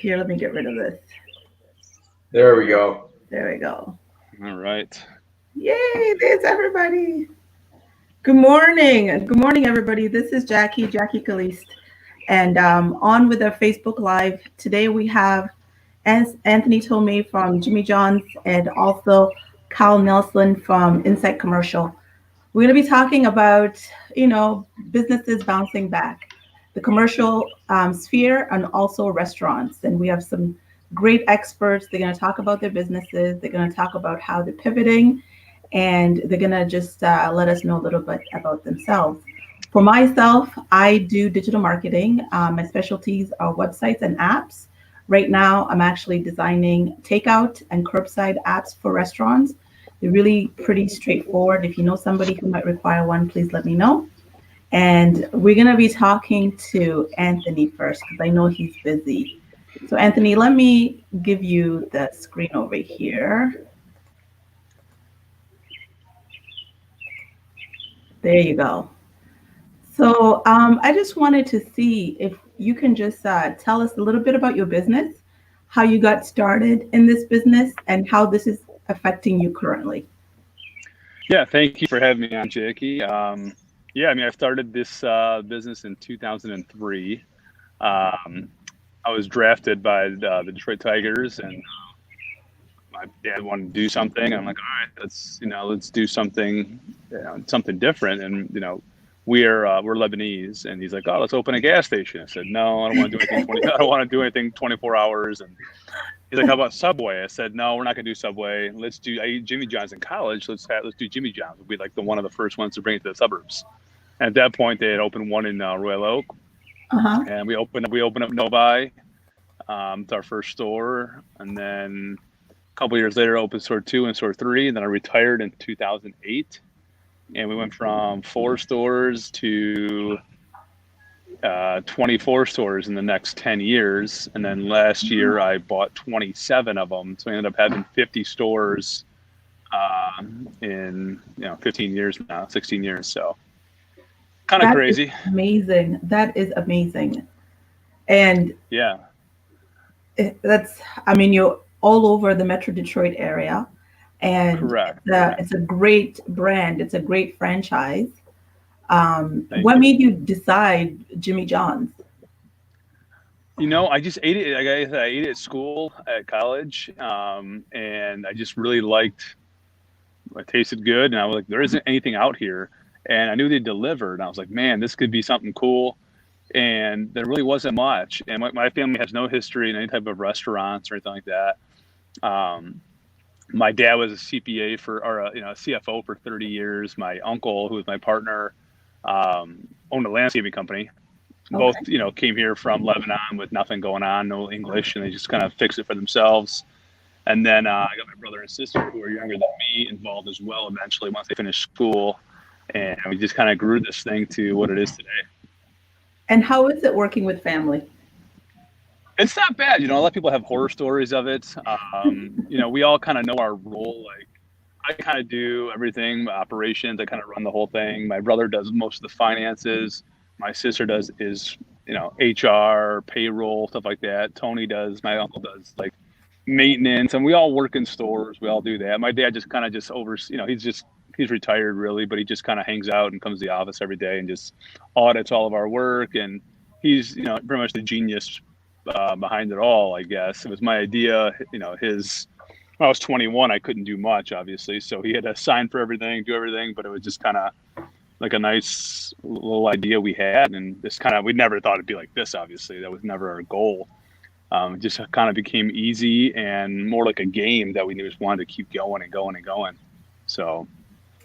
Here, let me get rid of this. There we go. There we go. All right. Yay, there's everybody. Good morning. Good morning, everybody. This is Jackie Calixte. And on with our Facebook Live. Today we have Anthony Tomey from Jimmy John's and also Kyle Nelson from Insite Commercial. We're going to be talking about, businesses bouncing back, the commercial sphere, and also restaurants. And we have some great experts. They're going to talk about their businesses. They're going to talk about how they're pivoting, and they're going to just let us know a little bit about themselves. For myself, I do digital marketing. My specialties are websites and apps. Right now, I'm actually designing takeout and curbside apps for restaurants. They're really pretty straightforward. If you know somebody who might require one, please let me know. And we're going to be talking to Anthony first because I know he's busy. So Anthony, let me give you the screen over here. There you go. So I just wanted to see if you can just tell us a little bit about your business, how you got started in this business, and how this is affecting you currently. Yeah, thank you for having me on, Jackie. I started this business in 2003. I was drafted by the Detroit Tigers, and my dad wanted to do something. I'm like, all right, let's do something, something different. And we're Lebanese, and he's like, oh, let's open a gas station. I said, no, I don't want to do anything. I don't want to do anything 24 hours. And he's like, how about Subway? I said, no, we're not gonna do Subway. I eat Jimmy John's in college. Let's do Jimmy John's. We'll be like one of the first ones to bring it to the suburbs. And at that point, they had opened one in Royal Oak, and we opened up Novi. It's our first store, and then a couple years later, opened store 2 and store 3, and then I retired in 2008. And we went from 4 stores to 24 stores in the next 10 years. And then last year I bought 27 of them. So I ended up having 50 stores in 15 years now, 16 years. So kind of crazy. Amazing. That is amazing. And yeah, you're all over the Metro Detroit area. And correct. It's a great brand. It's a great franchise. What made you decide Jimmy John's? I just ate it. I ate it at school, at college, and I just really liked. It tasted good, and I was like, there isn't anything out here. And I knew they delivered, and I was like, man, this could be something cool. And there really wasn't much. And my family has no history in any type of restaurants or anything like that. My dad was a CPA a CFO for 30 years. My uncle, who was my partner, owned a landscaping company. Both, came here from Lebanon with nothing going on, no English, and they just kind of fixed it for themselves. And then I got my brother and sister, who are younger than me, involved as well eventually once they finished school. And we just kind of grew this thing to what it is today. And how is it working with family? It's not bad. A lot of people have horror stories of it. We all kind of know our role. Like, I kind of do everything, operations. I kind of run the whole thing. My brother does most of the finances. My sister does HR, payroll, stuff like that. Tony does. My uncle does like maintenance, and we all work in stores. We all do that. My dad just kind of he's retired really, but he just kind of hangs out and comes to the office every day and just audits all of our work. And he's pretty much the genius behind it all, I guess. It was my idea. When I was 21, I couldn't do much, obviously. So he had to sign for everything, do everything, but it was just kind of like a nice little idea we had. And we never thought it'd be like this, obviously. That was never our goal. It just kind of became easy and more like a game that we just wanted to keep going and going and going. So.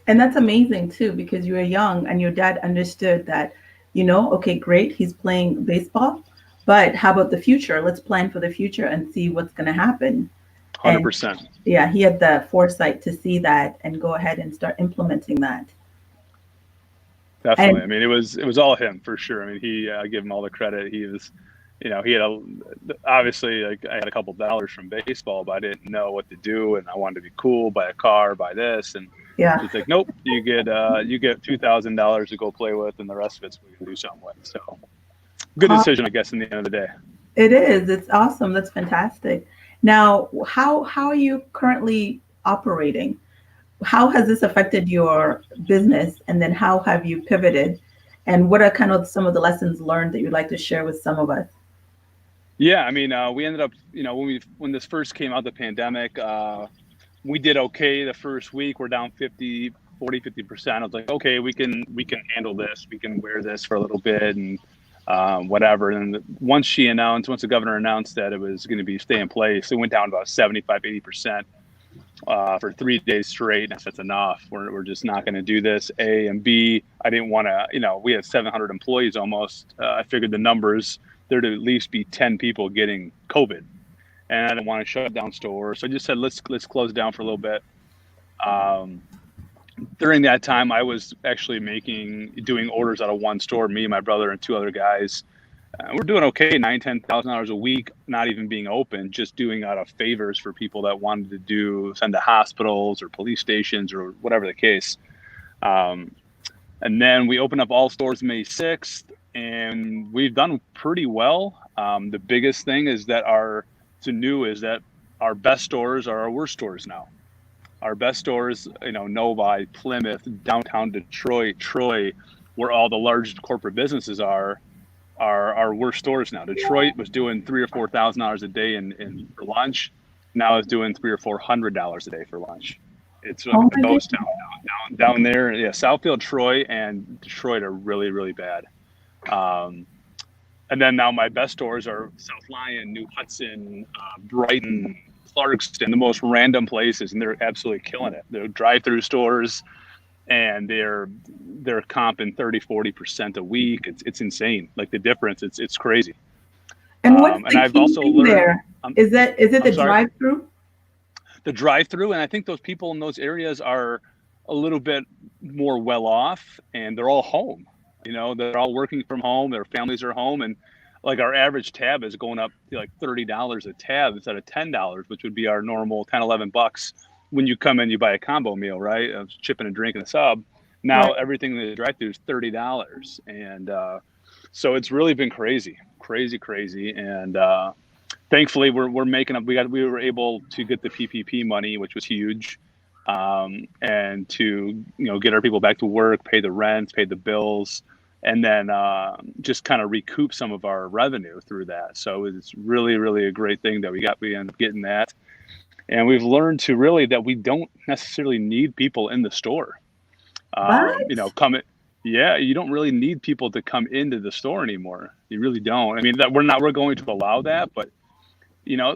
And that's amazing too, because you were young and your dad understood that, okay, great, he's playing baseball, but how about the future? Let's plan for the future and see what's going to happen. 100%. Yeah, he had the foresight to see that and go ahead and start implementing that. Definitely. It was all him for sure. I give him all the credit. He was, he had obviously, like, I had a couple dollars from baseball, but I didn't know what to do, and I wanted to be cool, buy a car, buy this, and he's like, nope, you get $2,000 to go play with, and the rest of it's we can do something with. So good decision, I guess, in the end of the day. It is. It's awesome. That's fantastic. Now, how are you currently operating? How has this affected your business? And then how have you pivoted? And what are kind of some of the lessons learned that you'd like to share with some of us? Yeah, I mean, we ended up, when this first came out, the pandemic, we did okay the first week. We're down 50%. I was like, okay, we can handle this. We can wear this for a little bit and whatever. And once the governor announced that it was going to be stay in place, it went down about 75, 80% for 3 days straight. And that's enough. We're just not going to do this. A and B, I didn't want to, we had 700 employees almost. I figured the numbers, there'd at least be 10 people getting COVID. And I didn't want to shut down stores. So I just said, let's close down for a little bit. During that time, I was actually doing orders out of one store, me, my brother, and two other guys. We're doing okay, $9,000-10,000 a week, not even being open, just doing out of favors for people that wanted to send to hospitals or police stations or whatever the case. And then we opened up all stores May 6th, and we've done pretty well. The biggest thing is that our best stores are our worst stores now. Our best stores, Novi, Plymouth, downtown Detroit, Troy, where all the large corporate businesses are our worst stores now. Detroit was doing $3,000 or $4,000 a day in for lunch. Now it's doing $300 or $400 a day for lunch. It's a ghost town down there. Yeah, Southfield, Troy, and Detroit are really, really bad. And then now my best stores are South Lyon, New Hudson, Brighton, Clarkston, the most random places, and they're absolutely killing it. They're drive-through stores, and they're comping 30-40% a week. It's insane. Like the difference, it's crazy. And what's the I've key also thing learned there? Is it the drive-through? The drive-through, and I think those people in those areas are a little bit more well off, and they're all home. They're all working from home. Their families are home, and like our average tab is going up to like $30 a tab instead of $10, which would be our normal $10-11 when you come in, you buy a combo meal, right? Chipping a drink and a sub. Now everything in the drive-through is $30, and so it's really been crazy. And thankfully, we're making up. We were able to get the PPP money, which was huge, and to get our people back to work, pay the rent, pay the bills, and then just kind of recoup some of our revenue through that. So it's really, really a great thing that we ended up getting that. And we've learned that we don't necessarily need people in the store. You don't really need people to come into the store anymore. You really don't. I mean, we're going to allow that, but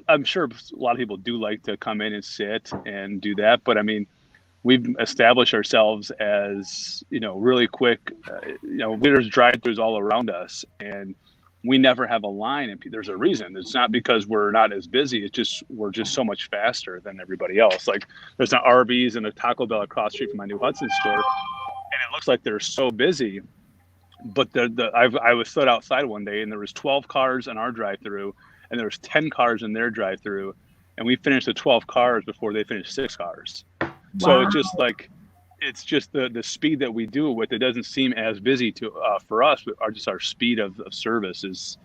I'm sure a lot of people do like to come in and sit and do that. But I mean, we've established ourselves as, really quick, there's drive-throughs all around us, and we never have a line. And there's a reason. It's not because we're not as busy. It's just, we're just so much faster than everybody else. Like there's an Arby's and a Taco Bell across the street from my New Hudson store, and it looks like they're so busy. But I was stood outside one day, and there was 12 cars in our drive-through, and there was 10 cars in their drive-through, and we finished the 12 cars before they finished 6 cars. Wow. So it's just the speed that we do it with. It doesn't seem as busy for us. Our speed of service is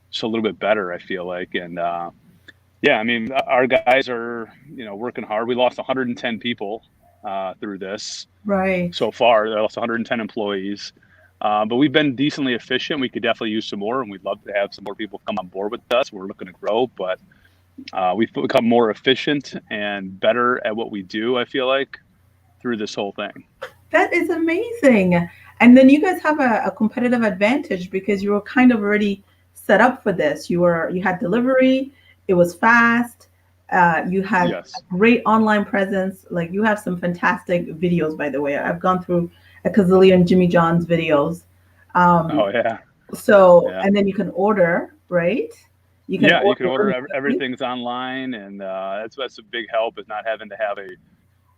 just a little bit better, I feel like. And yeah, I mean, our guys are working hard. We lost 110 people through this. Right. So far, they lost 110 employees. But we've been decently efficient. We could definitely use some more, and we'd love to have some more people come on board with us. We're looking to grow, but we've become more efficient and better at what we do, I feel like, through this whole thing. That is amazing. And then you guys have a competitive advantage because you were kind of already set up for this. You had delivery, it was fast, you had a great online presence. Like you have some fantastic videos, by the way. I've gone through a gazillion Jimmy John's videos. And then you can order, right? You can order. Everything's online, and that's a big help, is not having to have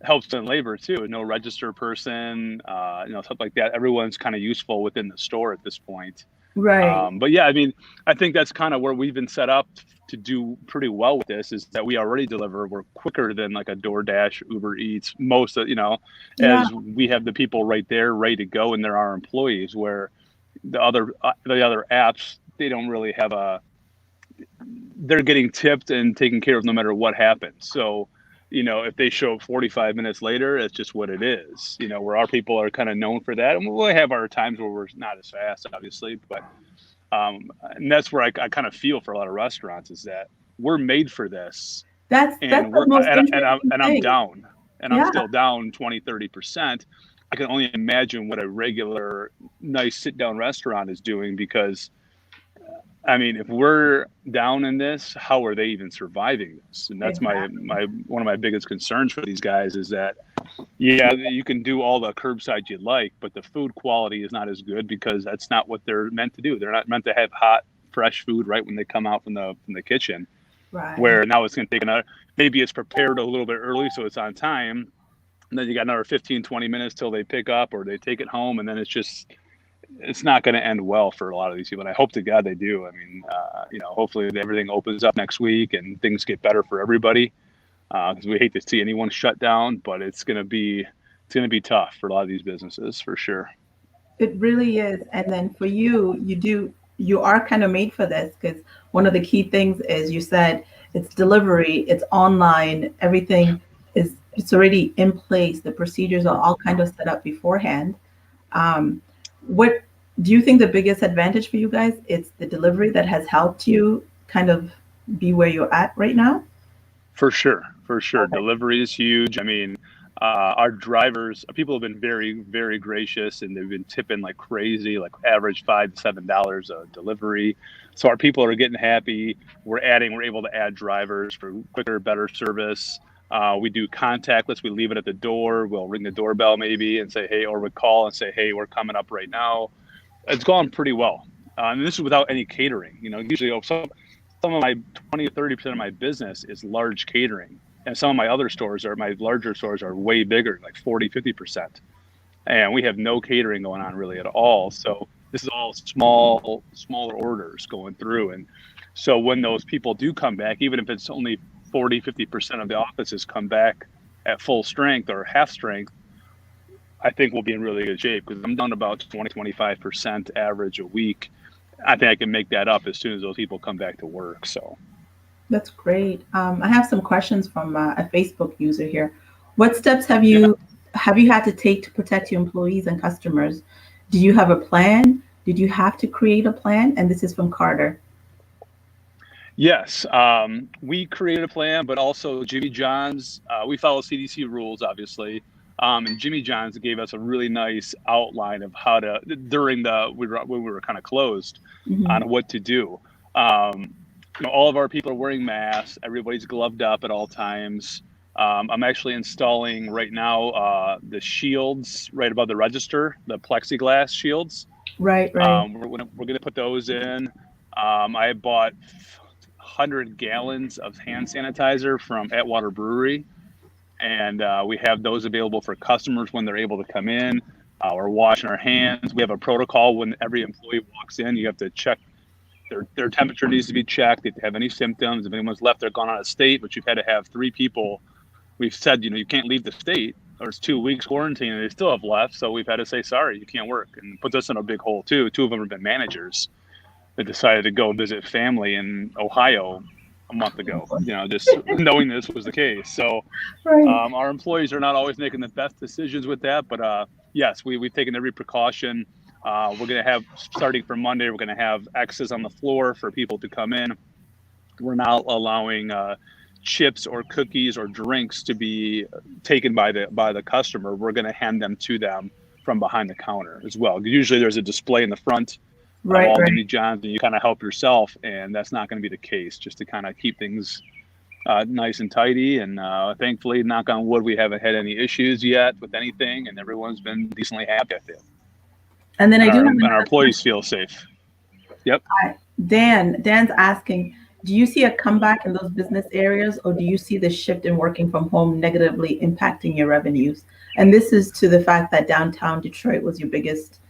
helps in labor too. No register person, stuff like that. Everyone's kind of useful within the store at this point. Right. But yeah, I mean, I think that's kind of where we've been set up to do pretty well with this, is that we already deliver. We're quicker than like a DoorDash, Uber Eats, most of, as we have the people right there ready to go, and they're our employees, where the other apps, they don't really have they're getting tipped and taken care of no matter what happens. So, if they show up 45 minutes later, it's just what it is, where our people are kind of known for that. And we'll have our times where we're not as fast, obviously, but and that's where I kind of feel for a lot of restaurants is that we're made for this. That's And the most I'm thing. down, and Yeah. I'm still down 20-30%. I can only imagine what a regular nice sit down restaurant is doing, because I mean, if we're down in this, how are they even surviving this? And that's my one of my biggest concerns for these guys is that, yeah, you can do all the curbside you like, but the food quality is not as good because that's not what they're meant to do. They're not meant to have hot, fresh food right when they come out from the kitchen. Right. Where now it's going to take maybe it's prepared a little bit early so it's on time. And then you got another 15, 20 minutes till they pick up or they take it home. And then it's not going to end well for a lot of these people. And I hope to God they do. I mean, hopefully everything opens up next week and things get better for everybody. Because we hate to see anyone shut down, but it's going to be tough for a lot of these businesses for sure. It really is. And then for you are kind of made for this, because one of the key things is you said it's delivery, it's online, everything it's already in place. The procedures are all kind of set up beforehand. What do you think the biggest advantage for you guys? It's the delivery that has helped you kind of be where you're at right now? For sure. Okay. Delivery is huge. I mean, our drivers, people have been very, very gracious, and they've been tipping like crazy, like average $5 to $7 a delivery. So our people are getting happy. We're able to add drivers for quicker, better service. We do contactless. We leave it at the door. We'll ring the doorbell maybe and say, hey, or we call and say, hey, we're coming up right now. It's gone pretty well. And this is without any catering. Usually some of my 20 to 30% of my business is large catering. And some of my other stores my larger stores are way bigger, like 40, 50%. And we have no catering going on really at all. So this is all smaller orders going through. And so when those people do come back, even if it's only 40, 50% of the offices come back at full strength or half strength, I think we'll be in really good shape, because I'm down about 20, 25% average a week. I think I can make that up as soon as those people come back to work. So. That's great. I have some questions from a Facebook user here. What steps have you had to take to protect your employees and customers? Do you have a plan? Did you have to create a plan? And this is from Carter. Yes, we created a plan, but also Jimmy John's, we follow CDC rules, obviously. And Jimmy John's gave us a really nice outline of how to, during when we were kind of closed, on what to do. All of our people are wearing masks. Everybody's gloved up at all times. I'm actually installing right now the shields right above the register, the plexiglass shields. Right. We're going to put those in. I bought 100 gallons of hand sanitizer from Atwater Brewery, and we have those available for customers when they're able to come in. We're washing our hands. We have a protocol when every employee walks in. You have to check their temperature needs to be checked. If they have any symptoms, if anyone's left, they're gone out of state, but you've had to have 3 people. We've said, you can't leave the state, or it's 2 weeks quarantine, and they still have left. So we've had to say, sorry, you can't work, and puts us in a big hole too. 2 of them have been managers that decided to go visit family in Ohio a month ago, just knowing this was the case. So our employees are not always making the best decisions with that, but yes, we've taken every precaution. We're going to have, starting from Monday, we're going to have X's on the floor for people to come in. We're not allowing chips or cookies or drinks to be taken by the customer. We're going to hand them to them from behind the counter as well. Usually there's a display in the front of all Jimmy John's, and you kind of help yourself, and that's not going to be the case, just to kind of keep things nice and tidy. And thankfully, knock on wood, we haven't had any issues yet with anything, and everyone's been decently happy with it. And then and our employees feel safe. Yep. Dan's asking, do you see a comeback in those business areas, or do you see the shift in working from home negatively impacting your revenues? And this is to the fact that downtown Detroit was your biggest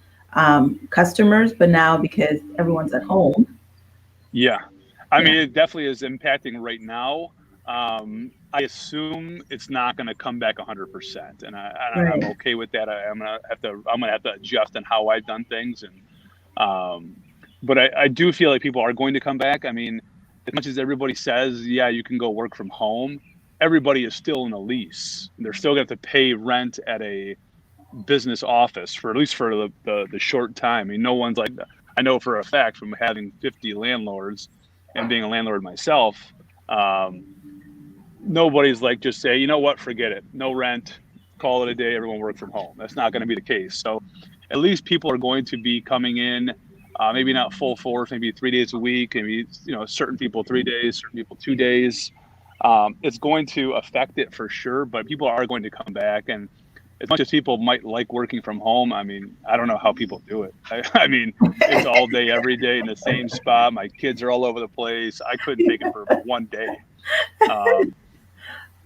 customers, but now because everyone's at home. Yeah. I mean, it definitely is impacting right now. I assume it's not going to come back 100%, and I'm okay with that. I'm gonna have to adjust on how I've done things, and but I do feel like people are going to come back. I mean, as much as everybody says, yeah, you can go work from home, everybody is still in a lease. They're still going to have to pay rent at a business office for at least for the short time. I mean, no one's like, I know for a fact from having 50 landlords and being a landlord myself, nobody's like, just say, you know what, forget it. No rent, call it a day, everyone work from home. That's not going to be the case. So at least people are going to be coming in, maybe not full force, maybe 3 days a week, maybe, certain people 3 days, certain people 2 days. It's going to affect it for sure, but people are going to come back. And as much as people might like working from home, I mean, I don't know how people do it. I mean, it's all day, every day in the same spot. My kids are all over the place. I couldn't take it for 1 day.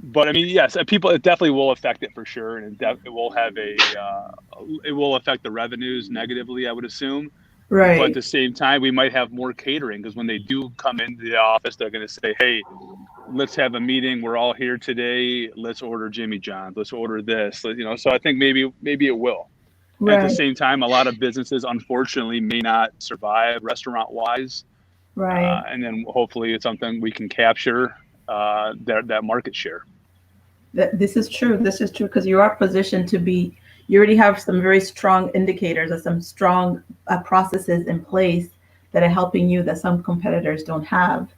But I mean, yes, people, it definitely will affect it for sure. And it will have it will affect the revenues negatively, I would assume. Right. But at the same time, we might have more catering because when they do come into the office, they're going to say, hey, let's have a meeting. We're all here today. Let's order Jimmy John's. Let's order this. So I think maybe it will. Right. And at the same time, a lot of businesses, unfortunately, may not survive restaurant-wise. Right. And then hopefully it's something we can capture that market share. This is true. This is true because you are positioned to be. You already have some very strong indicators or some strong processes in place that are helping you that some competitors don't have.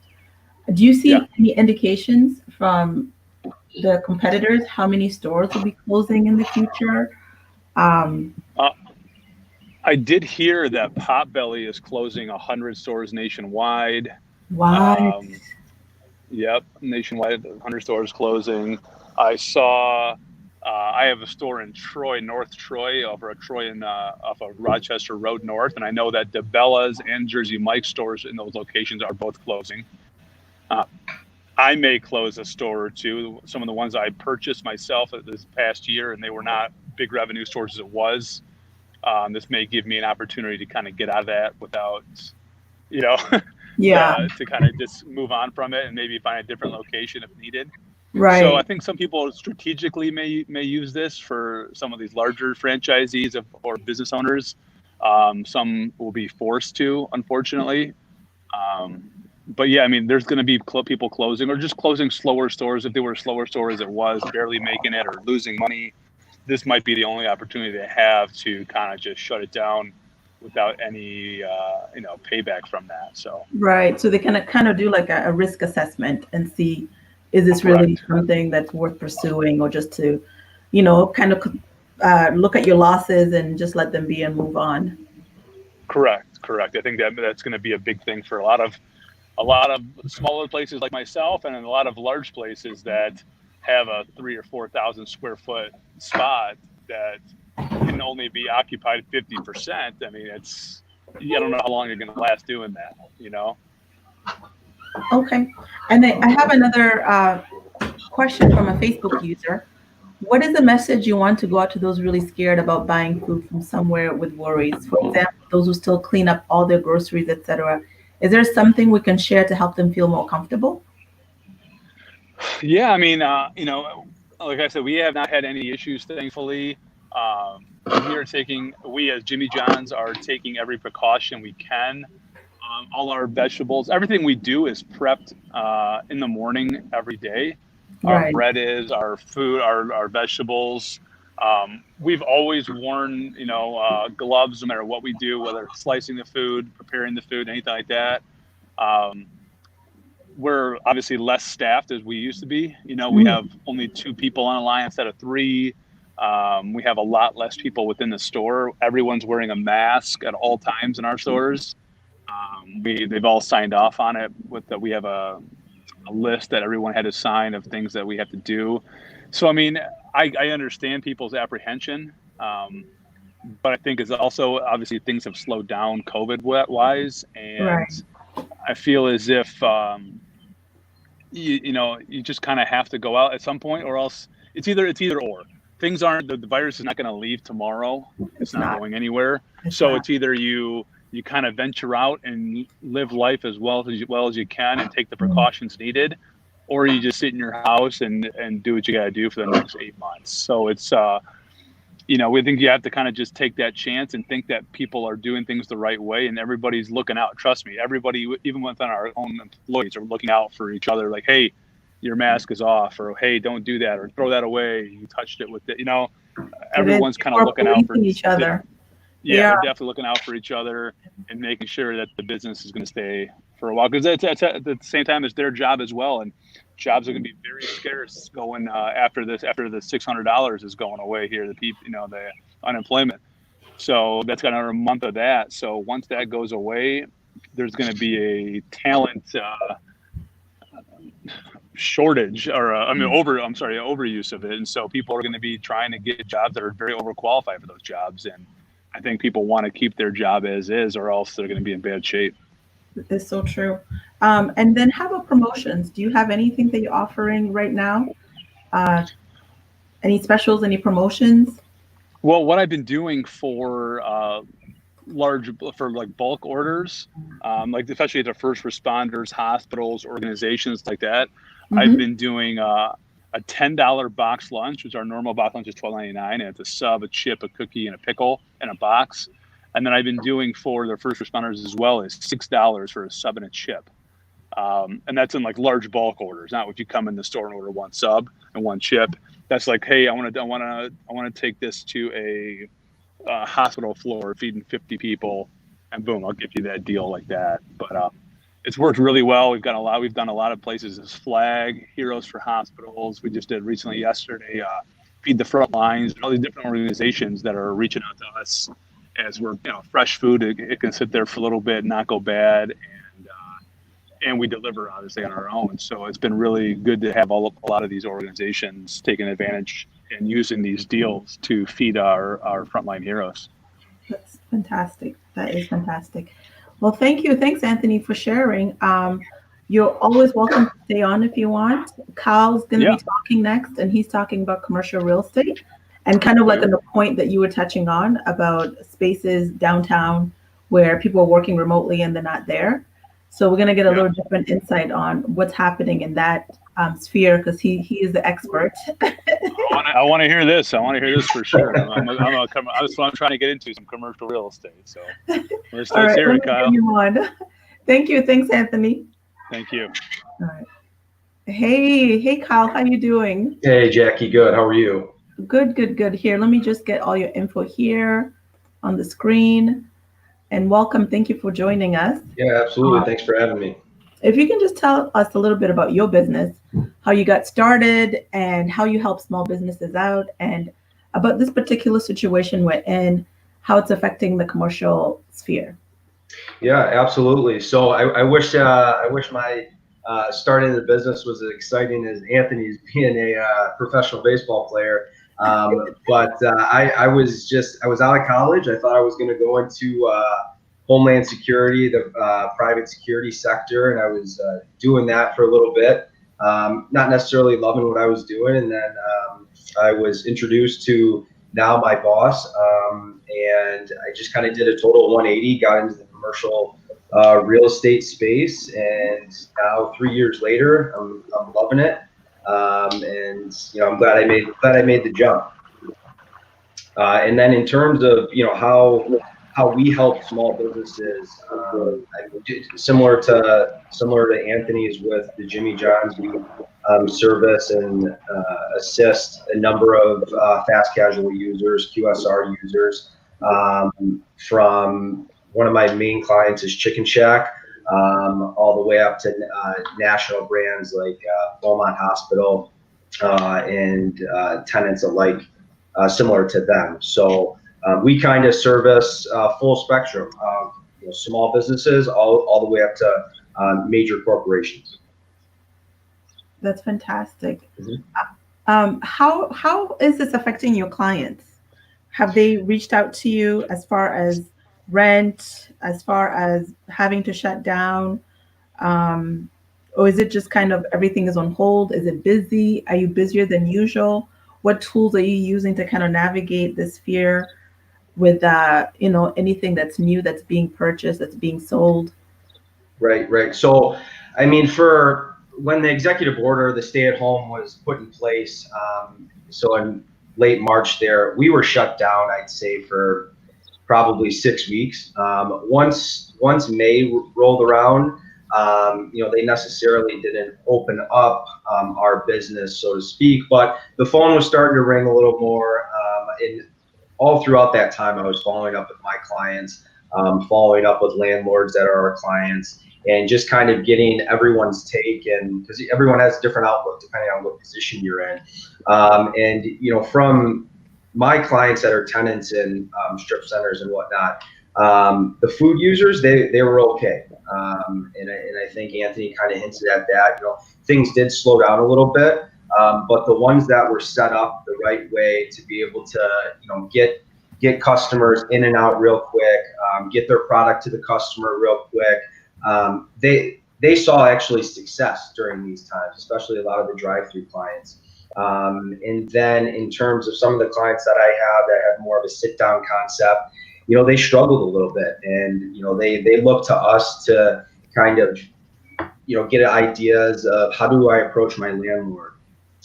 Do you see any indications from the competitors how many stores will be closing in the future? I did hear that Potbelly is closing 100 stores nationwide. What? Yep, nationwide, 100 stores closing. I saw. I have a store in Troy, North Troy, off of Rochester Road North, and I know that DeBella's and Jersey Mike's stores in those locations are both closing. I may close a store or two. Some of the ones I purchased myself this past year, and they were not big revenue stores as it was. This may give me an opportunity to kind of get out of that without, to kind of just move on from it and maybe find a different location if needed. Right. So I think some people strategically may use this for some of these larger franchisees or business owners. Some will be forced to, unfortunately. But yeah, I mean, there's going to be people closing or just closing slower stores. If they were a slower store as it was, barely making it or losing money, this might be the only opportunity they have to kind of just shut it down without any, payback from that. So right. So they can kind of do like a risk assessment and see, is this really something that's worth pursuing, or just to, kind of look at your losses and just let them be and move on. Correct. I think that's going to be a big thing for a lot of smaller places like myself, and a lot of large places that have a 3,000 or 4,000 square foot spot that can only be occupied 50%. I mean, I don't know how long you're going to last doing that, Okay. And I have another question from a Facebook user. What is the message you want to go out to those really scared about buying food from somewhere with worries? For example, those who still clean up all their groceries, etc. Is there something we can share to help them feel more comfortable? Yeah, I mean, like I said, we have not had any issues, thankfully. We as Jimmy John's are taking every precaution we can. All our vegetables, everything we do is prepped in the morning every day. Our bread is, our food, our vegetables. We've always worn, gloves no matter what we do, whether it's slicing the food, preparing the food, anything like that. We're obviously less staffed as we used to be. We have only 2 people on a line instead of 3. We have a lot less people within the store. Everyone's wearing a mask at all times in our stores. They've all signed off on it. We have a list that everyone had to sign of things that we have to do. So, I mean, I understand people's apprehension, but I think it's also obviously things have slowed down COVID-wise, and I feel as if you just kind of have to go out at some point, or else it's either or. Things aren't, the virus is not going to leave tomorrow. It's not going anywhere. It's either you kind of venture out and live life as well as you can and take the precautions needed, or you just sit in your house and do what you got to do for the next 8 months. So it's we think you have to kind of just take that chance and think that people are doing things the right way and everybody's looking out. Trust me, everybody, even within our own employees, are looking out for each other. Like, hey, your mask is off, or hey, don't do that, or throw that away. You touched it with it. Everyone's kind of looking out for each other. Yeah, they're definitely looking out for each other and making sure that the business is going to stay for a while, because at the same time, it's their job as well, and jobs are going to be very scarce going after the $600 is going away here. The unemployment. So that's got another month of that. So once that goes away, there's going to be a talent shortage, or overuse of it, and so people are going to be trying to get jobs that are very overqualified for those jobs, and I think people want to keep their job as is, or else they're going to be in bad shape. It's so true. And then how about promotions? Do you have anything that you're offering right now? Any specials, any promotions? Well, what I've been doing for bulk orders, like especially the first responders, hospitals, organizations like that, I've been doing a $10 box lunch, which our normal box lunch is $12.99, and it's a sub, a chip, a cookie, and a pickle in a box. And then I've been doing for the first responders as well is $6 for a sub and a chip. And that's in like large bulk orders, not if you come in the store and order one sub and one chip. That's like, hey, I want to take this to a hospital floor feeding 50 people, and boom, I'll give you that deal like that. But it's worked really well. We've done a lot of places as Flag, Heroes for Hospitals. We just did recently yesterday, Feed the Front Lines, all these different organizations that are reaching out to us as we're, fresh food. It can sit there for a little bit, not go bad. And we deliver obviously on our own. So it's been really good to have a lot of these organizations taking advantage and using these deals to feed our frontline heroes. That's fantastic. That is fantastic. Well, thank you. Thanks, Anthony, for sharing. You're always welcome to stay on if you want. Kyle's going to be talking next, and he's talking about commercial real estate and kind of like on the point that you were touching on about spaces downtown where people are working remotely and they're not there. So we're going to get a little different insight on what's happening in that sphere, because he is the expert. I want to hear this. I want to hear this for sure. I'm trying to get into some commercial real estate. So let's hear it, Kyle. Thank you. Thanks, Anthony. Thank you. All right. Hey, Kyle, how you doing? Hey, Jackie, good. How are you? Good. Here, let me just get all your info here on the screen. And welcome. Thank you for joining us. Yeah, absolutely. Thanks for having me. If you can just tell us a little bit about your business, how you got started and how you help small businesses out, and about this particular situation we're in, how it's affecting the commercial sphere. Yeah, absolutely. So I wish my start in the business was as exciting as Anthony's being a professional baseball player. But I was out of college. I thought I was going to go into Homeland Security, the private security sector, and I was doing that for a little bit, not necessarily loving what I was doing. And then I was introduced to now my boss, and I just kind of did a total 180, got into the commercial real estate space, and now 3 years later, I'm loving it. And I'm glad I made the jump. And then in terms of how we help small businesses, similar to Anthony's with the Jimmy John's, we service and assist a number of fast casual users, QSR users. From one of my main clients is Chicken Shack, all the way up to national brands like Beaumont Hospital and tenants alike, similar to them. So we kind of service full spectrum of small businesses all the way up to major corporations. That's fantastic. Mm-hmm. How is this affecting your clients? Have they reached out to you as far as rent, as far as having to shut down? Or is it just kind of everything is on hold? Is it busy? Are you busier than usual? What tools are you using to kind of navigate this fear with anything that's new, that's being purchased, that's being sold? Right. So, I mean, for when the executive order, the stay-at-home was put in place, so late March there, we were shut down, I'd say, for probably 6 weeks. Once May rolled around, they necessarily didn't open up our business, so to speak, but the phone was starting to ring a little more. And all throughout that time, I was following up with my clients, following up with landlords that are our clients, and just kind of getting everyone's take, and because everyone has a different outlook depending on what position you're in. From my clients that are tenants in strip centers and whatnot, the food users, they were okay. And I think Anthony kind of hinted at that. Things did slow down a little bit, but the ones that were set up the right way to be able to, get customers in and out real quick, get their product to the customer real quick, they saw actually success during these times, especially a lot of the drive-through clients. And then in terms of some of the clients that I have that have more of a sit-down concept, they struggled a little bit, and they look to us to kind of get ideas of how do I approach my landlord.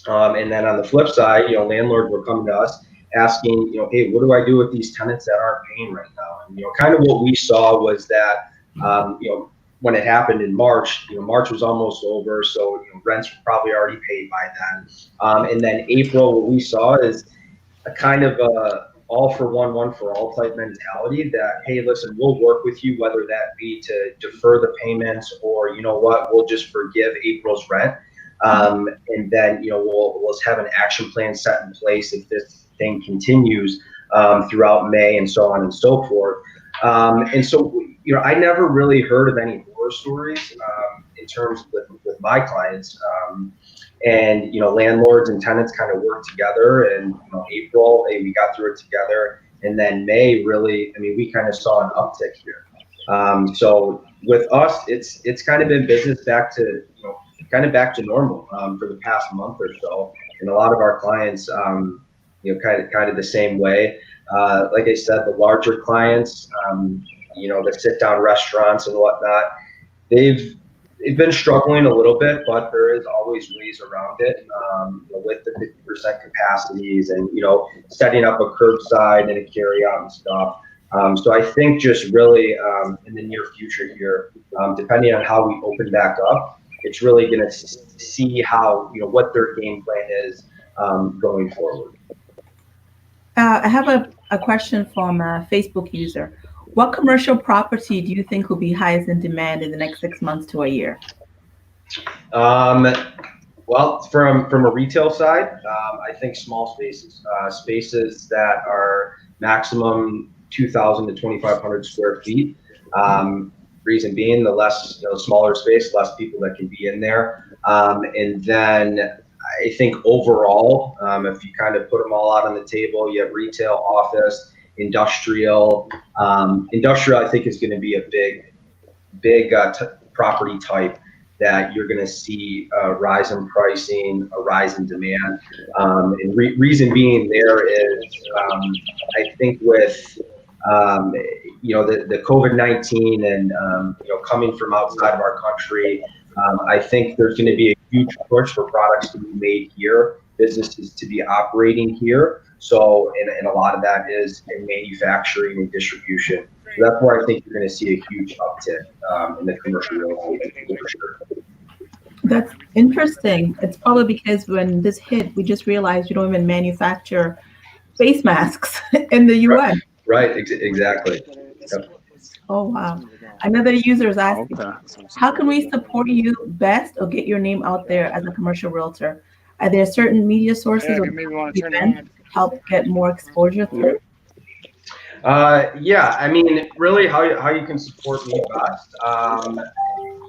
And then on the flip side, landlords were coming to us asking, hey, what do I do with these tenants that aren't paying right now? And kind of what we saw was that when it happened in March, March was almost over, so rents were probably already paid by then. And then April, what we saw is a kind of all for one for all type mentality that, hey, listen, we'll work with you, whether that be to defer the payments or, we'll just forgive April's rent. And then, we'll have an action plan set in place if this thing continues throughout May and so on and so forth. And so, I never really heard of any horror stories in terms with my clients. And landlords and tenants kind of work together, and April, hey, we got through it together, and then May, really, we kind of saw an uptick here. So with us, it's kind of been business back to back to normal for the past month or so, and a lot of our clients, kind of the same way. Like I said, the larger clients, the sit down restaurants and whatnot, they've been struggling a little bit, but there is always ways around it, with the 50% capacities and, setting up a curbside and a carry out and stuff. So I think just really in the near future here, depending on how we open back up, it's really going to see how, what their game plan is going forward. I have a question from a Facebook user. What commercial property do you think will be highest in demand in the next 6 months to a year? Well, from a retail side, I think small spaces, spaces that are maximum 2,000 to 2,500 square feet. Reason being, the smaller space, less people that can be in there. And then I think overall, if you kind of put them all out on the table, you have retail, office, industrial. Industrial, I think, is going to be a big property type that you're going to see a rise in pricing, a rise in demand. And reason being there is, I think with the COVID-19 and coming from outside of our country, I think there's going to be a huge push for products to be made here, businesses to be operating here. So, and a lot of that is in manufacturing and distribution. So that's where I think you're going to see a huge uptick in the commercial real estate for sure. That's interesting. It's probably because when this hit, we just realized you don't even manufacture face masks in the US. Right, exactly. Yep. Oh, wow. Another user is asking, how can we support you best or get your name out there as a commercial realtor? Are there certain media sources or events help get more exposure through? Yeah, really how you can support me best.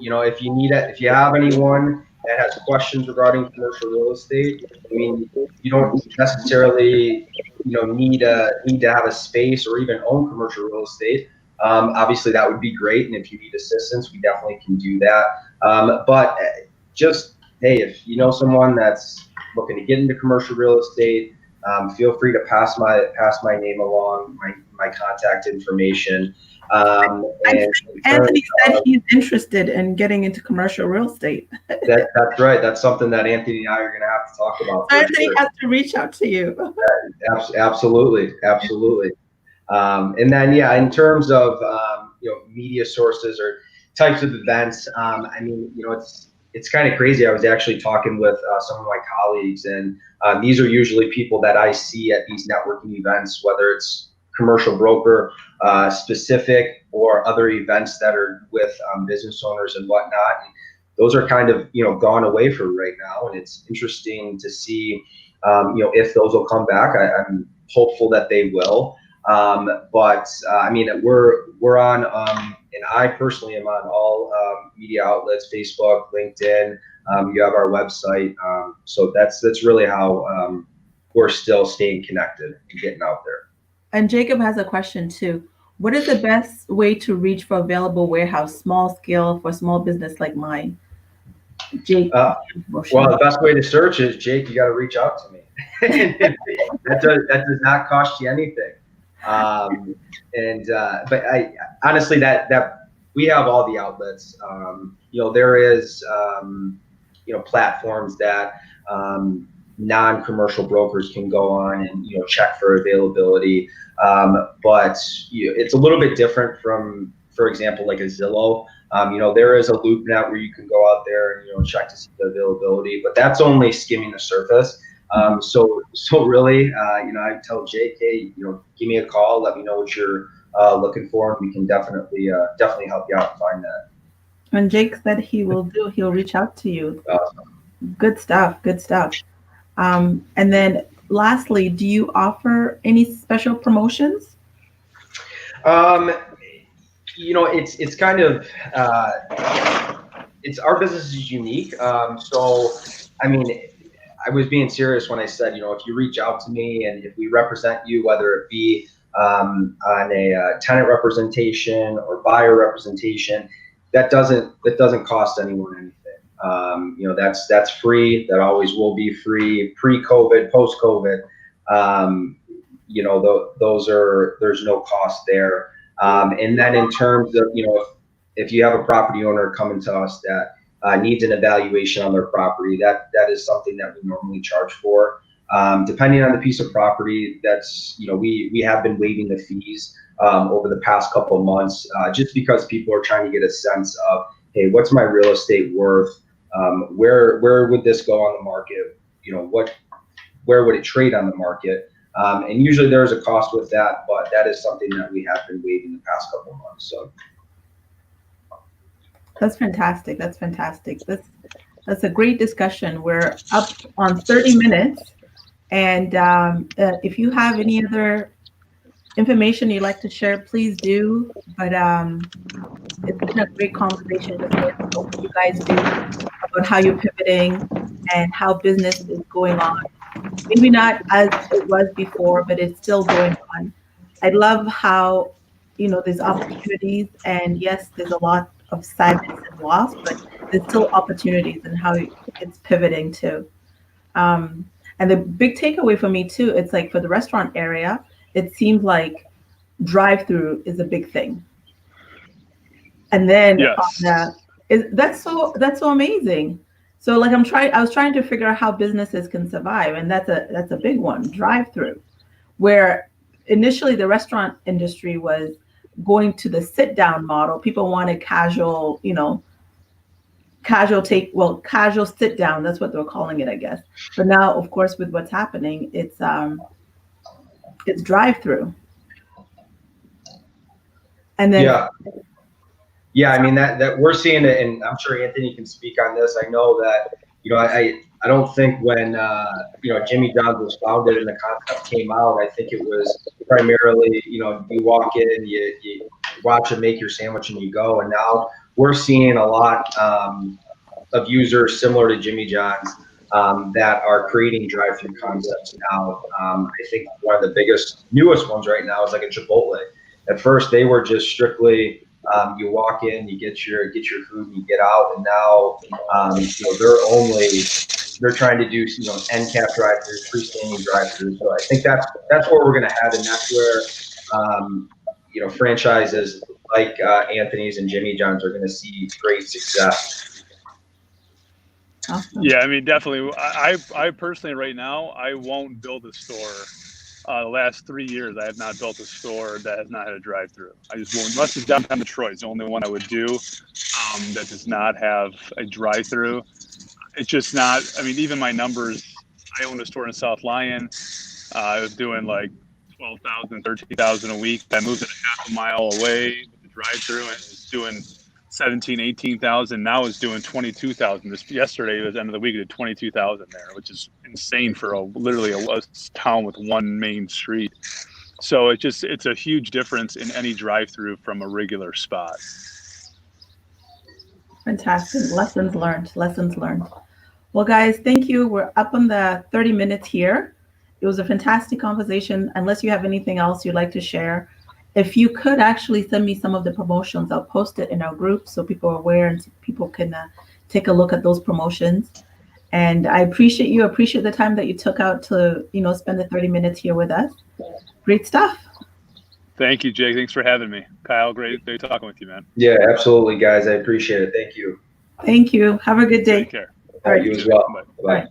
If you need it, if you have anyone that has questions regarding commercial real estate, you don't necessarily need to have a space or even own commercial real estate. Obviously that would be great, and if you need assistance, we definitely can do that. But just, hey, if you know someone that's looking to get into commercial real estate, feel free to pass my name along, my contact information. And Anthony said he's interested in getting into commercial real estate. that's right. That's something that Anthony and I are going to have to talk about. Anthony has to reach out to you. Absolutely. And then, yeah, in terms of, media sources or types of events, I mean, it's kind of crazy. I was actually talking with some of my colleagues, and these are usually people that I see at these networking events, whether it's commercial broker specific or other events that are with business owners and whatnot. And those are kind of, gone away for right now. And it's interesting to see, if those will come back. I'm hopeful that they will. But I mean, we're on, and I personally am on all media outlets: Facebook, LinkedIn. You have our website, so that's really how we're still staying connected and getting out there. And Jacob has a question too. What is the best way to reach for available warehouse, small scale, for small business like mine? Jake. Well, the best way to search is, Jake, you got to reach out to me. that does not cost you anything. But I honestly, that we have all the outlets. There is, platforms that non-commercial brokers can go on and, check for availability. But it's a little bit different from, for example, like a Zillow. There is a LoopNet where you can go out there and, check to see the availability, but that's only skimming the surface. So really, I tell Jake, hey, give me a call, let me know what you're looking for, and we can definitely help you out and find that. And Jake said he'll reach out to you. Awesome. Good stuff. And then lastly, do you offer any special promotions? It's kind of, it's our business is unique. So, I mean, I was being serious when I said, if you reach out to me and if we represent you, whether it be on a tenant representation or buyer representation, that doesn't cost anyone anything. That's free. That always will be free. Pre-COVID, post-COVID, there's no cost there. And then in terms of, if you have a property owner coming to us that needs an evaluation on their property, that is something that we normally charge for. Depending on the piece of property, that's, we have been waiving the fees over the past couple of months, just because people are trying to get a sense of, hey, what's my real estate worth? Where would this go on the market? Where would it trade on the market? And usually there's a cost with that, but that is something that we have been waiving the past couple of months. So. That's fantastic. That's a great discussion. We're up on 30 minutes. And if you have any other information you'd like to share, please do. But it's been a great conversation with what you guys do about how you're pivoting and how business is going on. Maybe not as it was before, but it's still going on. I love how, there's opportunities, and yes, there's a lot of sadness and loss, but there's still opportunities and how it's pivoting too. And the big takeaway for me too, it's like for the restaurant area, it seems like drive-through is a big thing. And then yes. That's so amazing. So like I was trying to figure out how businesses can survive, and that's a big one, drive-through, where initially the restaurant industry was going to the sit-down model. People wanted casual sit-down. That's what they're calling it, I guess. But now, of course, with what's happening, it's drive-through. And then yeah. I mean that we're seeing it, and I'm sure Anthony can speak on this. I know that I don't think when Jimmy John's was founded and the concept came out, I think it was primarily you walk in, you watch and make your sandwich and you go. And now we're seeing a lot of users similar to Jimmy John's that are creating drive-through concepts now. I think one of the newest ones right now is like a Chipotle. At first, they were just strictly you walk in, you get your food, and you get out. And now they're trying to do end cap drive-throughs, freestanding drive-throughs. So I think that's what we're going to have, and that's where franchises like Anthony's and Jimmy John's are going to see great success. Awesome. Yeah, I mean, definitely. I personally, right now, I won't build a store. The last 3 years, I have not built a store that has not had a drive-through. I just won't, unless it's downtown Detroit. It's the only one I would do that does not have a drive-through. It's just not. I mean, even my numbers. I own a store in South Lyon. I was doing like 12,000, 13,000 a week. I moved it a half a mile away with the drive-through, and it's doing 17, 18,000. Now it's doing 22,000. This yesterday was the end of the week. It did 22,000 there, which is insane for literally a town with one main street. So it's a huge difference in any drive-through from a regular spot. Fantastic. Lessons learned. Lessons learned. Well, guys, thank you. We're up on the 30 minutes here. It was a fantastic conversation. Unless you have anything else you'd like to share, if you could actually send me some of the promotions, I'll post it in our group so people are aware and so people can take a look at those promotions. And I appreciate the time that you took out to, spend the 30 minutes here with us. Great stuff. Thank you, Jake. Thanks for having me. Kyle, great talking with you, man. Yeah, absolutely, guys. I appreciate it. Thank you. Thank you. Have a good day. Take care. All right. You as well. Bye. Bye.